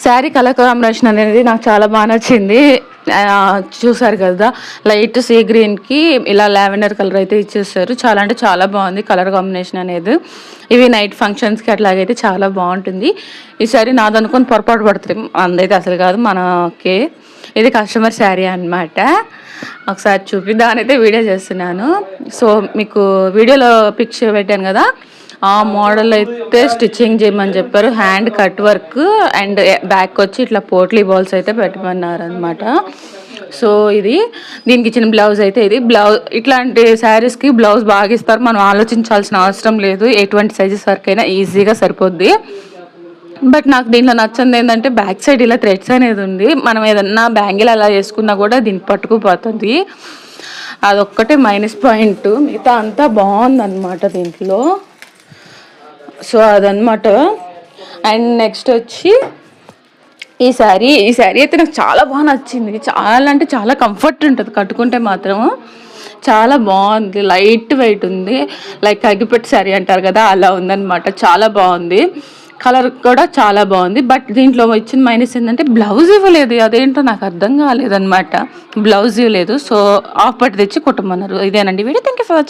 Sari colour combination అనేది నాకు చాలా బాగా నచ్చింది. చూసారు కదా, లైట్ సీ గ్రీన్కి ఇలా లావెండర్ కలర్ అయితే ఇచ్చేస్తారు. చాలా అంటే చాలా బాగుంది కలర్ కాంబినేషన్ అనేది. ఇవి నైట్ ఫంక్షన్స్కి అట్లాగైతే చాలా బాగుంటుంది. ఈ శారీ నాదనుకొని పొరపాటు పడుతుంది, అందైతే అసలు కాదు మనకి. ఇది కస్టమర్ శారీ అనమాట. ఒకసారి చూపిద్దామని అయితే వీడియో చేస్తున్నాను. సో మీకు వీడియోలో పిక్స్ పెట్టాను కదా, ఆ మోడల్ అయితే స్టిచ్చింగ్ చేయమని చెప్పారు. Hand cut work and back వచ్చి ఇట్లా పోట్లీ బాల్స్ అయితే పెట్టమన్నారు అనమాట. సో ఇది దీనికి ఇచ్చిన బ్లౌజ్ అయితే ఇది. బ్లౌజ్ ఇట్లాంటి శారీస్కి బ్లౌజ్ బాగా ఇస్తారు, మనం ఆలోచించాల్సిన అవసరం లేదు. ఎటువంటి సైజెస్ వరకు అయినా ఈజీగా సరిపోద్ది. బట్ నాకు దీంట్లో నచ్చింది ఏంటంటే బ్యాక్ సైడ్ ఇలా థ్రెడ్స్ అనేది ఉంది. మనం ఏదన్నా బ్యాంగిల్ అలా వేసుకున్నా కూడా దీనికి పట్టుకుపోతుంది. అదొక్కటే మైనస్ పాయింట్, మిగతా అంతా బాగుందన్నమాట దీంట్లో. సో అదనమాట. అండ్ నెక్స్ట్ వచ్చి ఈ శారీ అయితే నాకు చాలా బాగా నచ్చింది. చాలా అంటే చాలా కంఫర్ట్ ఉంటుంది కట్టుకుంటే మాత్రం. చాలా బాగుంది, లైట్ వెయిట్ ఉంది. లైక్ అగ్గిపెట్టి శారీ అంటారు కదా, అలా ఉందన్నమాట. చాలా బాగుంది, కలర్ కూడా చాలా బాగుంది. బట్ దీంట్లో ఇచ్చిన మైనస్ ఏంటంటే బ్లౌజ్ ఇవ్వలేదు. అదేంటో నాకు అర్థం కాలేదన్నమాట, బ్లౌజ్ ఇవ్వలేదు. సో ఆఫ్ పట్టి తెచ్చి కుట్టమన్నారు. ఇదేనండి video. Thank you for watching.